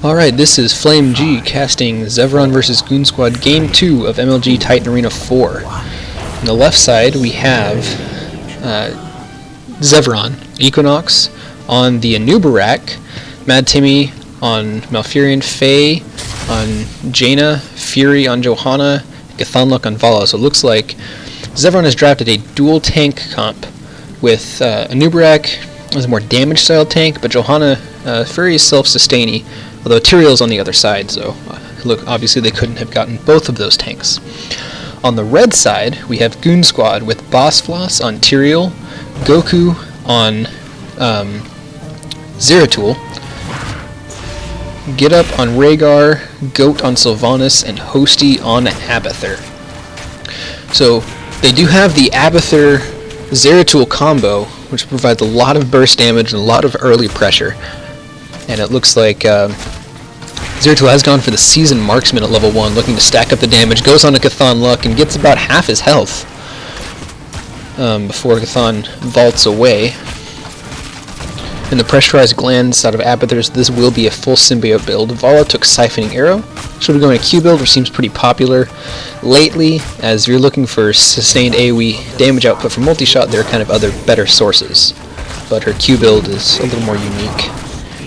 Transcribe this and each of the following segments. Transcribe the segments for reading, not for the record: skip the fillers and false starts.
Alright, this is Flame G casting Zeveron vs. Goon Squad Game 2 of MLG Titan Arena 4. On the left side we have Zeveron, Equinox on the Anubarak, Mad Timmy on Malfurion, Faye on Jaina, Fury on Johanna, Gathanluk on Vala. So it looks like Zeveron has drafted a dual tank comp with Anubarak as a more damage style tank, but Johanna, Fury is self-sustaining, although Tyrael's on the other side, so look, obviously they couldn't have gotten both of those tanks. On the red side, we have Goon Squad with Boss Floss on Tyrael, Goku on Zeratul, Get Up on Rhaegar, Goat on Sylvanas, and Hosty on Abathur. So they do have the Abathur Zeratul combo, which provides a lot of burst damage and a lot of early pressure. And it looks like Zeratul has gone for the Seasoned Marksman at level 1, looking to stack up the damage, goes on to Gathanluk and gets about half his health before Gathan vaults away. And the pressurized glands out of Abathur's, this will be a full symbiote build. Vala took Siphoning Arrow. Should be going a Q build, which seems pretty popular lately. As you're looking for sustained AoE damage output for multi-shot, there are kind of other better sources. But her Q build is a little more unique.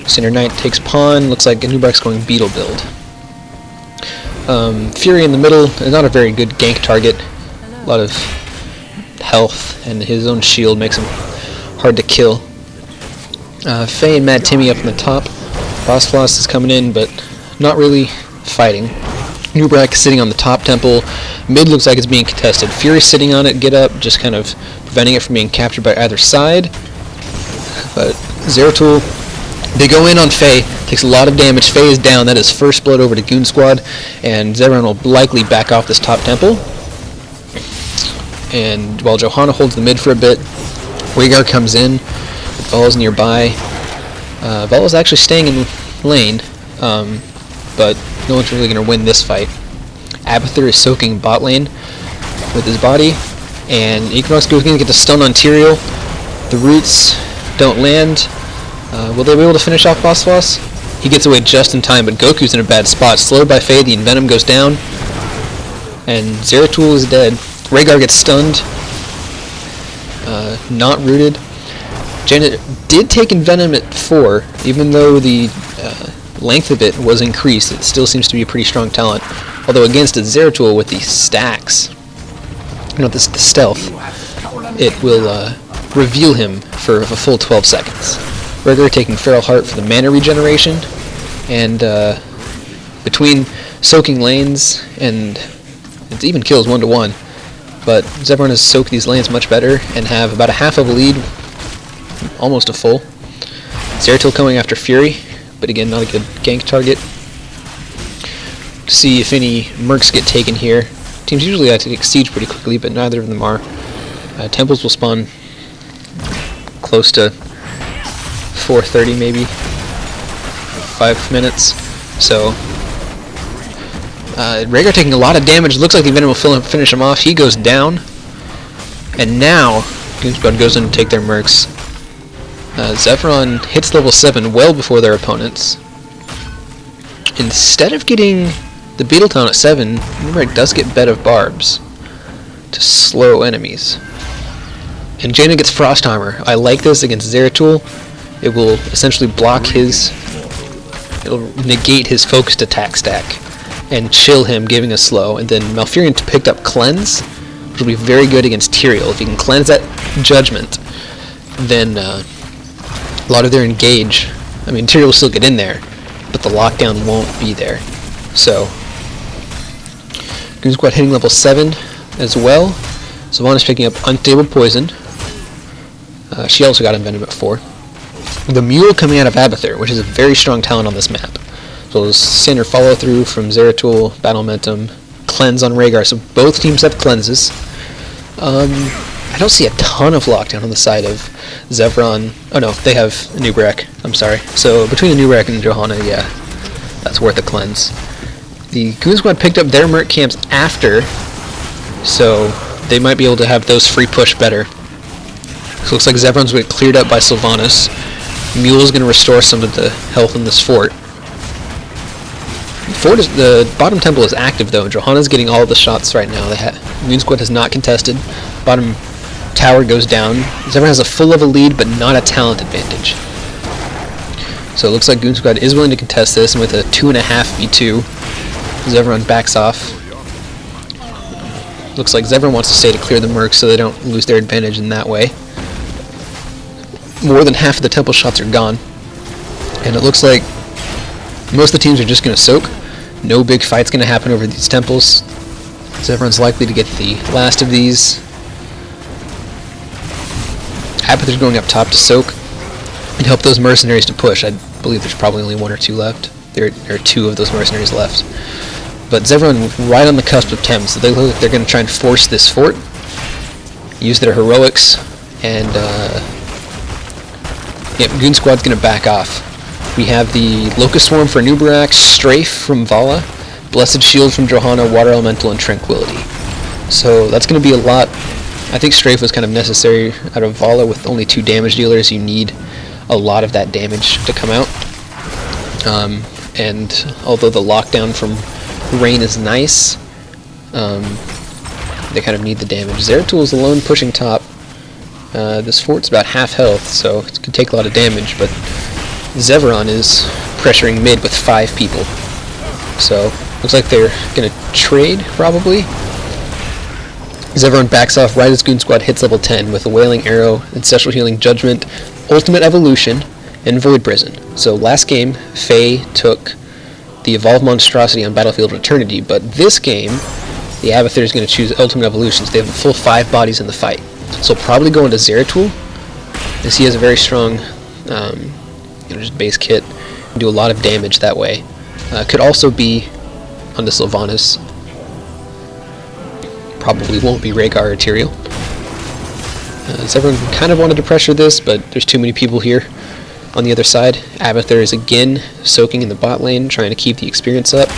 Center Knight takes Pawn, looks like Anubarak's going Beetle build. Fury in the middle is not a very good gank target. A lot of health, and his own shield makes him hard to kill. Faye and Mad Timmy up on the top. Boss Floss is coming in, but not really fighting. Anubarak sitting on the top temple. Mid looks like it's being contested. Fury sitting on it, Get Up, just kind of preventing it from being captured by either side. But Zeratul, they go in on Faye, takes a lot of damage. Faye is down, that is first blood over to Goon Squad, and Zeveron will likely back off this top temple. And while Johanna holds the mid for a bit, Rhaegar comes in, Vala's nearby. Vala's actually staying in lane, but no one's really going to win this fight. Abathur is soaking bot lane with his body, and Equinox goes going to get the stun on Tyrael. The roots don't land. Will they be able to finish off Boss Floss? He gets away just in time, but Goku's in a bad spot. Slowed by Faye, the Envenom goes down, and Zeratul is dead. Rhaegar gets stunned. Not rooted. Jaina did take Envenom at 4, even though the length of it was increased. It still seems to be a pretty strong talent. Although against a Zeratul with the stacks, the stealth, it will reveal him for a full 12 seconds. Rhaegar taking Feral Heart for the mana regeneration, and between soaking lanes, and it even kills 1-to-1, but Zeveron has soaked these lanes much better and have about a half of a lead, almost a full. Zeratul coming after Fury, but again not a good gank target. See if any mercs get taken here. Teams usually like to take siege pretty quickly, but neither of them are. Temples will spawn close to 4:30 maybe, 5 minutes. So Rhaegar taking a lot of damage. Looks like the Venom will finish him off. He goes down, and now Goon Squad goes in to take their mercs. Zeveron hits level 7 well before their opponents. Instead of getting the Beetletown at 7, Anubarak does get Bed of Barbs to slow enemies. And Jaina gets Frost Armor. I like this against Zeratul. It will essentially block his... it'll negate his focused attack stack and chill him, giving a slow. And then Malfurion picked up Cleanse, which will be very good against Tyrael. If you can cleanse that Judgment, then a lot of their engage... I mean, Tyrael will still get in there, but the lockdown won't be there. So, Goon Squad hitting level 7 as well. Sylvanas picking up Unstable Poison. She also got Envenom at 4. The Mule coming out of Abathur, which is a very strong talent on this map. So Sinner follow through from Zeratul, Battle Momentum, Cleanse on Rhaegar. So both teams have cleanses. I don't see a ton of lockdown on the side of Zeveron. Oh no, they have Anubarak. I'm sorry. So between Anubarak and Johanna, yeah, that's worth a cleanse. The Goon Squad picked up their merc camps after, so they might be able to have those free push better. So it looks like Zeveron's going to get cleared up by Sylvanas. Mule's going to restore some of the health in this fort. The bottom temple is active though. Johanna's getting all the shots right now. Goon Squad has not contested. Bottom tower goes down. Zeveron has a full level lead, but not a talent advantage. So it looks like Goon Squad is willing to contest this, and with a 2.5 v2, Zeveron backs off. Looks like Zeveron wants to stay to clear the mercs so they don't lose their advantage in that way. More than half of the temple shots are gone, and it looks like most of the teams are just going to soak. No big fight's going to happen over these temples. Zeveron's likely to get the last of these. Apather's going up top to soak and help those mercenaries to push. I believe there's probably only 1 or 2 left. There are 2 of those mercenaries left. But Zeveron right on the cusp of Thames, so they look like they're going to try and force this fort, use their heroics, and Goon Squad's going to back off. We have the Locust Swarm for Nubarak, Strafe from Vala, Blessed Shield from Johanna, Water Elemental, and Tranquility. So that's going to be a lot. I think Strafe was kind of necessary out of Vala. With only 2 damage dealers, you need a lot of that damage to come out. And although the lockdown from Rain is nice, they kind of need the damage. Zeratul is alone pushing top. This fort's about half health, so it could take a lot of damage, but Zeveron is pressuring mid with 5 people. So, looks like they're going to trade, probably. Zeveron backs off right as Goon Squad hits level 10 with a Wailing Arrow, Ancestral Healing Judgment, Ultimate Evolution, and Void Prison. So last game, Faye took the Evolved Monstrosity on Battlefield of Eternity, but this game, the Abathur is going to choose Ultimate Evolutions. They have a full 5 bodies in the fight. So probably go into Zeratul, as he has a very strong just base kit, do a lot of damage that way. Could also be onto Sylvanas. Probably won't be Rhaegar or Tyrael. Zeveron kind of wanted to pressure this, but there's too many people here on the other side. Abathur is again soaking in the bot lane, trying to keep the experience up.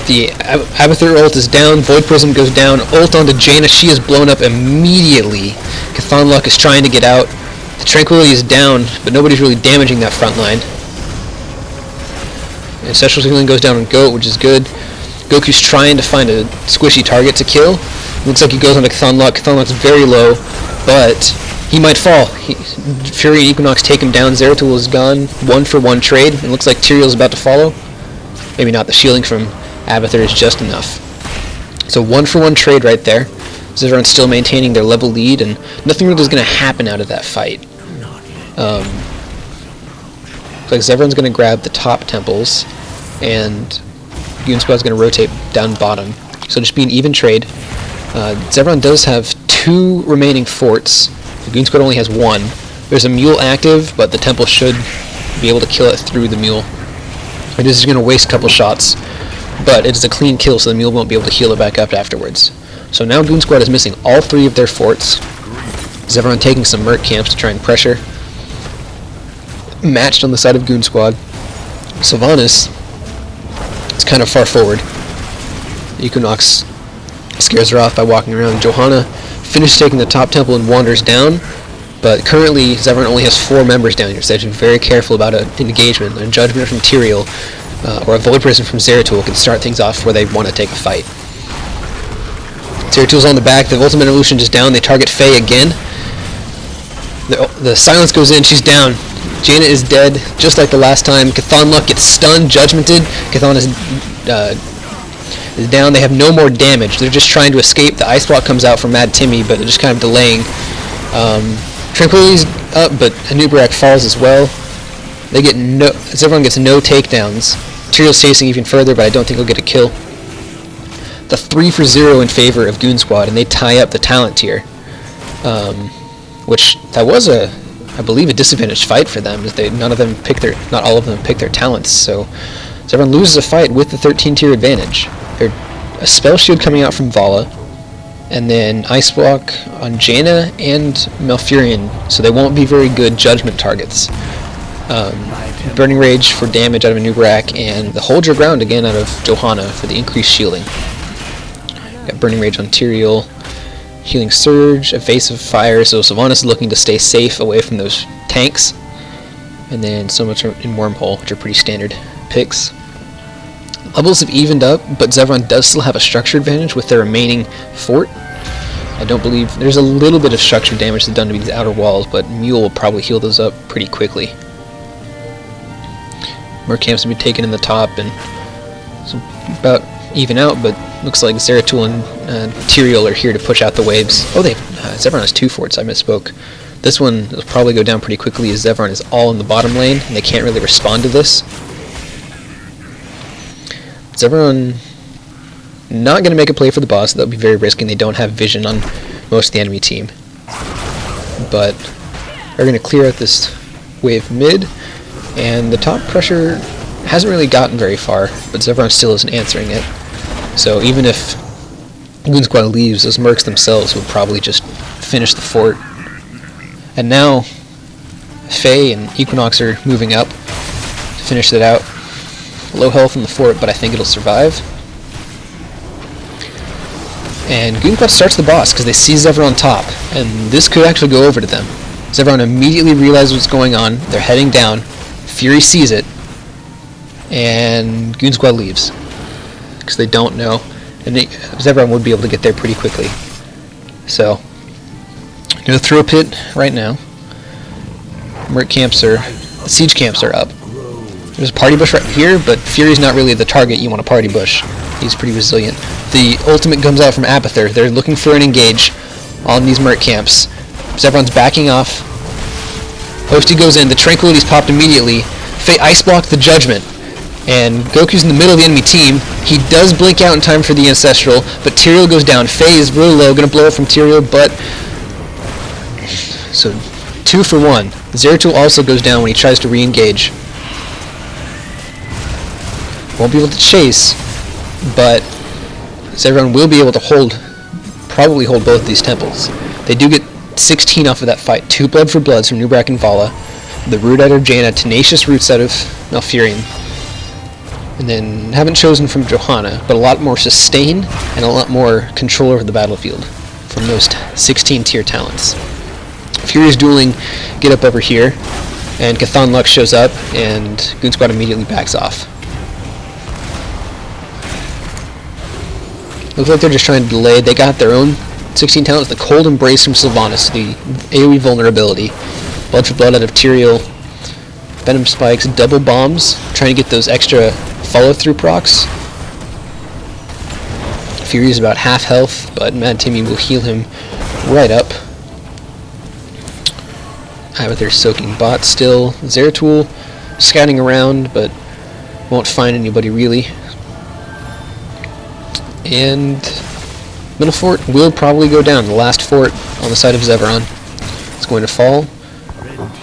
The Abathur ult is down, Void Prism goes down, ult onto Jaina, she is blown up immediately. Chthonluck is trying to get out. The Tranquility is down, but nobody's really damaging that front line. Ancestral Healing goes down on Goat, which is good. Goku's trying to find a squishy target to kill. Looks like he goes onto Chthonluck. Chthonluck's very low, but he might fall. Fury and Equinox take him down. Zeratul is gone. 1-for-1 trade. It looks like Tyrael's about to follow. Maybe not. The shielding from Abathur is just enough. So 1-for-1 trade right there. Zeveron's still maintaining their level lead, and nothing really is going to happen out of that fight. Looks like Zeveron's going to grab the top temples, and Goon Squad's going to rotate down bottom. So just be an even trade. Zeveron does have 2 remaining forts. The Goon Squad only has 1. There's a mule active, but the temple should be able to kill it through the mule. It is going to waste a couple shots, but it is a clean kill, so the mule won't be able to heal it back up afterwards. So now Goon Squad is missing all 3 of their forts. Zeveron taking some merc camps to try and pressure. Matched on the side of Goon Squad. Sylvanas is kind of far forward. Equinox scares her off by walking around. Johanna finishes taking the top temple and wanders down, but currently Zeveron only has 4 members down here, so they should be very careful about an engagement. A Judgment from Tyrael or a Void Prison from Zeratul can start things off where they want to take a fight. Zeratul's on the back, the Ultimate Evolution is down, they target Faye again. The silence goes in, she's down. Jaina is dead, just like the last time. Chthonluck gets stunned, judgmented. Chthon is down, they have no more damage. They're just trying to escape. The Ice Block comes out from Mad Timmy, but they're just kind of delaying. Tranquility's up, but Anubarak falls as well. Zeveron gets no takedowns. Tyrael's chasing even further, but I don't think he'll get a kill. The 3-for-0 in favor of Goon Squad, and they tie up the talent tier. Which, that was I believe a disadvantaged fight for them, as not all of them pick their talents, so Zeveron loses a fight with the 13-tier advantage. There's a Spell Shield coming out from Vala, and then Ice Block on Jaina and Malfurion, so they won't be very good judgment targets. Burning Rage for damage out of Anubarak, and the Hold Your Ground again out of Johanna for the increased shielding. Got Burning Rage on Tyrael, Healing Surge, Evasive Fire, so Sylvanas is looking to stay safe away from those tanks. and then so much in Wormhole, which are pretty standard picks. Levels have evened up, but Zeveron does still have a structure advantage with their remaining fort. I don't believe there's a little bit of structure damage that's done to these outer walls, but Mule will probably heal those up pretty quickly. More camps will be taken in the top, and so about even out, but looks like Zeratul and Tyrael are here to push out the waves. Oh, Zeveron has 2 forts, I misspoke. This one will probably go down pretty quickly as Zeveron is all in the bottom lane, and they can't really respond to this. Zeveron not going to make a play for the boss. That would be very risky, and they don't have vision on most of the enemy team. But they're going to clear out this wave mid, and the top pressure hasn't really gotten very far, but Zeveron still isn't answering it. So even if Goon Squad leaves, those mercs themselves would probably just finish the fort. And now Faye and Equinox are moving up to finish it out. Low health in the fort, but I think it'll survive. And Goon Squad starts the boss because they see Zeveron top, and this could actually go over to them. Zeveron immediately realizes what's going on. They're heading down. Fury sees it, and Goon Squad leaves because they don't know, and Zeveron would be able to get there pretty quickly. So, gonna throw a pit right now. Merc camps the siege camps are up. There's a party bush right here, but Fury's not really the target you want to party bush. He's pretty resilient. The ultimate comes out from Apather. They're looking for an engage on these merc camps. Zeveron's backing off. Hosty goes in. The Tranquility's popped immediately. Faye ice blocked the Judgment. And Goku's in the middle of the enemy team. He does blink out in time for the Ancestral, but Tyrael goes down. Faye is really low. Gonna blow up from Tyrael, but... So, 2 for 1. Zeratul also goes down when he tries to re-engage. Won't be able to chase, but Zeveron will be able to probably hold both these temples. They do get 16 off of that fight. 2 Blood for Bloods from Nubrak and Vala, the Root out of Jaina, Tenacious Roots out of Malfurion, and then haven't chosen from Johanna, but a lot more sustain and a lot more control over the battlefield from those 16 tier talents. Fury's dueling get up over here, and Cathan Lux shows up, and Goon Squad immediately backs off. Looks like they're just trying to delay. They got their own 16 talents. The Cold Embrace from Sylvanas, the AoE vulnerability. Blood for Blood out of Tyrael. Venom Spikes, double bombs, trying to get those extra follow-through procs. Fury's about half health, but Mad Timmy will heal him right up. They're soaking bot still. Zeratul scouting around, but won't find anybody really. And middle fort will probably go down. The last fort on the side of Zeveron is going to fall.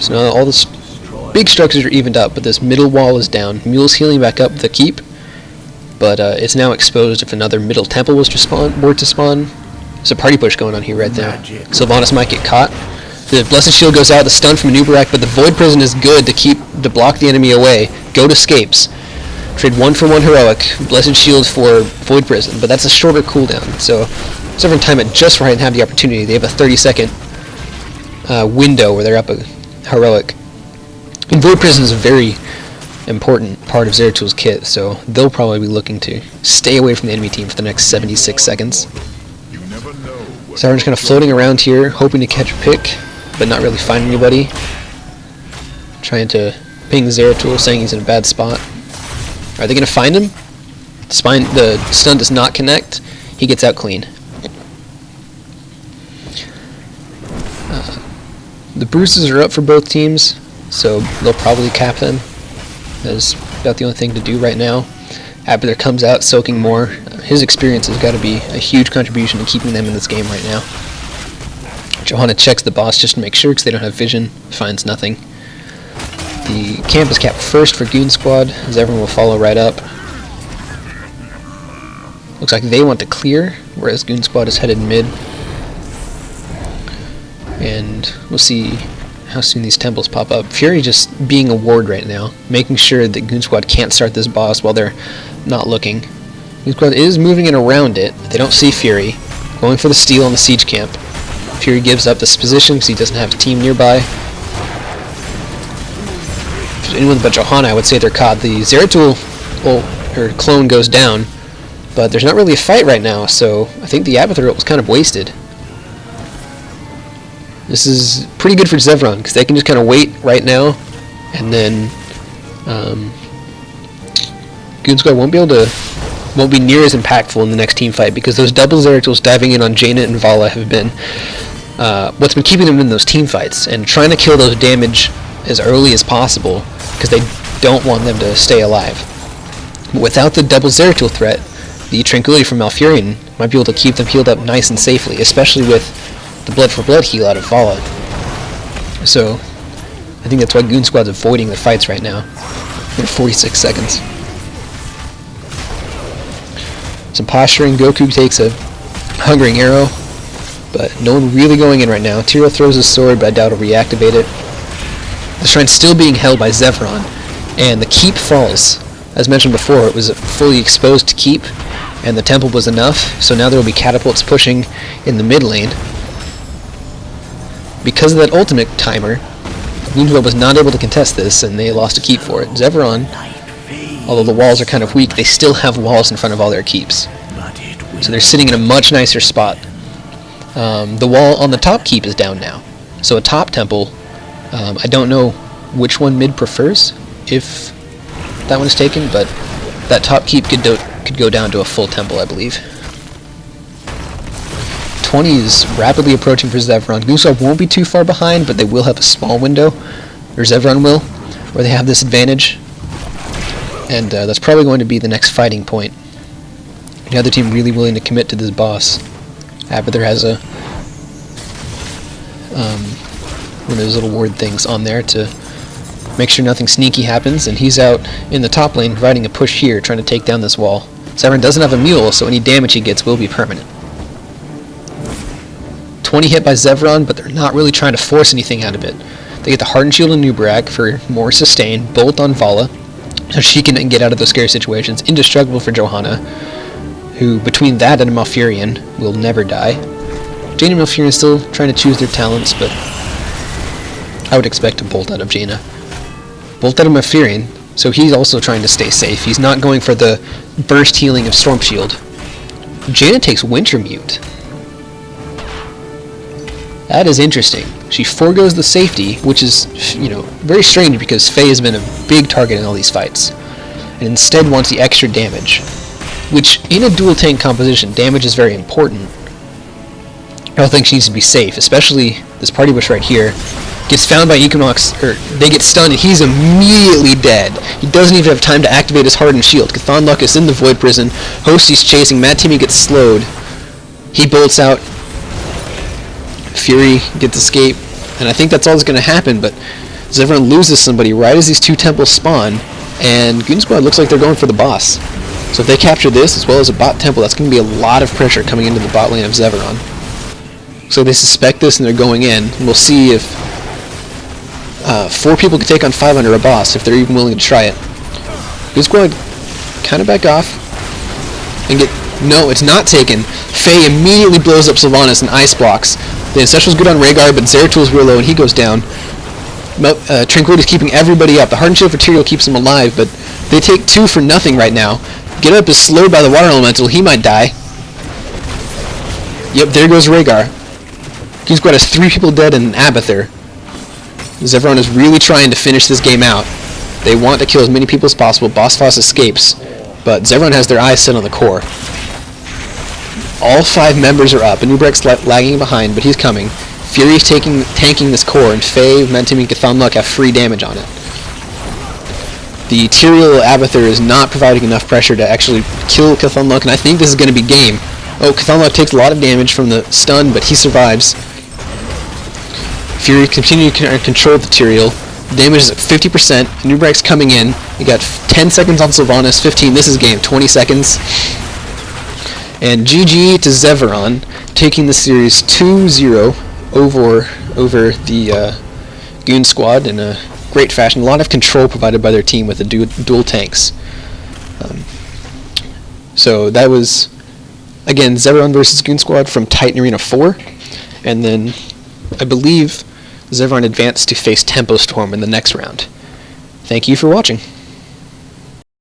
So now all the big structures are evened up, but this middle wall is down. Mule's healing back up the keep, but it's now exposed if another middle temple were to spawn. There's a party push going on here right there. Sylvanas might get caught. The Blessed Shield goes out, the stun from Anubarak, but the Void Prison is good to block the enemy away. Goat escapes. Trade 1 for 1 heroic, Blessed Shield for Void Prison, but that's a shorter cooldown, so Zeveron time it just right and have the opportunity. They have a 30-second window where they're up a heroic. And Void Prison is a very important part of Zeratul's kit, so they'll probably be looking to stay away from the enemy team for the next 76 seconds. Zeveron's kind of floating around here, hoping to catch a pick, but not really find anybody. Trying to ping Zeratul, saying he's in a bad spot. Are they going to find him? The stun does not connect. He gets out clean. The bruises are up for both teams, so they'll probably cap them. That's about the only thing to do right now. Apather comes out soaking more. His experience has got to be a huge contribution to keeping them in this game right now. Johanna checks the boss just to make sure because they don't have vision. Finds nothing. The camp is capped first for Goon Squad, as everyone will follow right up. Looks like they want to clear, whereas Goon Squad is headed mid. And we'll see how soon these temples pop up. Fury just being a ward right now, making sure that Goon Squad can't start this boss while they're not looking. Goon Squad is moving in around it. They don't see Fury. Going for the steal on the siege camp. Fury gives up this position because he doesn't have a team nearby. anyone but Johanna, I would say they're caught. The Zeratul, her clone, goes down, but there's not really a fight right now, so I think the Abathur ult was kind of wasted. This is pretty good for Zeveron, because they can just kind of wait right now, and then Goon Squad won't be near as impactful in the next team fight, because those double Zeratuls diving in on Jaina and Vala have been what's been keeping them in those team fights, and trying to kill those damage as early as possible, because they don't want them to stay alive. But without the double Zeratul threat, the Tranquility from Malfurion might be able to keep them healed up nice and safely, especially with the Blood for Blood heal out of Vala. So I think that's why Goon Squad's avoiding the fights right now. In 46 seconds. Some posturing. Goku takes a Hungering Arrow, but no one really going in right now. Tyrael throws his sword, but I doubt he'll reactivate it. The shrine's still being held by Zeveron, and the keep falls. As mentioned before, it was fully exposed to keep, and the temple was enough, so now there will be catapults pushing in the mid lane. Because of that ultimate timer, Goon Squad was not able to contest this, and they lost a keep for it. Zeveron, although the walls are kind of weak, they still have walls in front of all their keeps. So they're sitting in a much nicer spot. The wall on the top keep is down now. So a top temple, I don't know which one mid prefers, if that one is taken, but that top keep could go down to a full temple, I believe. 20 is rapidly approaching for Zeveron. Goon Squad won't be too far behind, but they will have a small window, or Zeveron will, where they have this advantage. And that's probably going to be the next fighting point. The other team really willing to commit to this boss. Abathur has a one of those little ward things on there to make sure nothing sneaky happens, and he's out in the top lane providing a push here, trying to take down this wall. Zeveron doesn't have a mule, so any damage he gets will be permanent. 20 hit by Zeveron, but they're not really trying to force anything out of it. They get the Hardened Shield on Nubarak for more sustain, Bolt on Vala, so she can get out of those scary situations. Indestructible for Johanna, who between that and Malfurion will never die. Jaina and Malfurion still trying to choose their talents, but I would expect a Bolt out of Jaina. Bolt out of Malfurion, so he's also trying to stay safe. He's not going for the burst healing of Storm Shield. Jaina takes Wintermute. That is interesting. She forgoes the safety, which is, very strange because Faye has been a big target in all these fights, and instead wants the extra damage, which in a dual tank composition, damage is very important. I don't think she needs to be safe, especially this party bush right here. Gets found by Equinox, or they get stunned, and he's immediately dead. He doesn't even have time to activate his Hardened Shield. Cthulhu is in the Void Prison. Hosty's chasing. Mad Timmy gets slowed. He bolts out. Fury gets escape, and I think that's all that's going to happen, but Zeveron loses somebody right as these two temples spawn, and Goon Squad looks like they're going for the boss. So if they capture this, as well as a bot temple, that's going to be a lot of pressure coming into the bot lane of Zeveron. So they suspect this, and they're going in, and we'll see if 4 people can take on 5 under a boss, if they're even willing to try it. Goon Squad kind of back off, and no, it's not taken. Faye immediately blows up Sylvanas and ice blocks. The Ancestral's good on Rhaegar, but Zeratul's real low, and he goes down. Tranquility's keeping everybody up. The Hardened Shield for Tyrael keeps him alive, but they take 2 for nothing right now. Get Up is slowed by the Water Elemental. He might die. Yep, there goes Rhaegar. Goon Squad has 3 people dead and an Abathur. Zeveron is really trying to finish this game out. They want to kill as many people as possible. Boss Foss escapes, but Zeveron has their eyes set on the core. All 5 members are up, and Nubrek's lagging behind, but he's coming. Fury's tanking this core, and Faye, Mentim, and Cthulhu have free damage on it. The Tyrael Abathur is not providing enough pressure to actually kill Cthulhu, and I think this is going to be game. Oh, Cthulhu takes a lot of damage from the stun, but he survives. Fury continues to control the Tyrael. The damage is at 50%. Nubrek's coming in. You got 10 seconds on Sylvanas, 15. This is game, 20 seconds. And GG to Zeveron, taking the series 2-0 over the Goon Squad in a great fashion. A lot of control provided by their team with the dual tanks. So that was, again, Zeveron versus Goon Squad from Titan Arena 4. And then I believe Zeveron advanced to face Tempo Storm in the next round. Thank you for watching.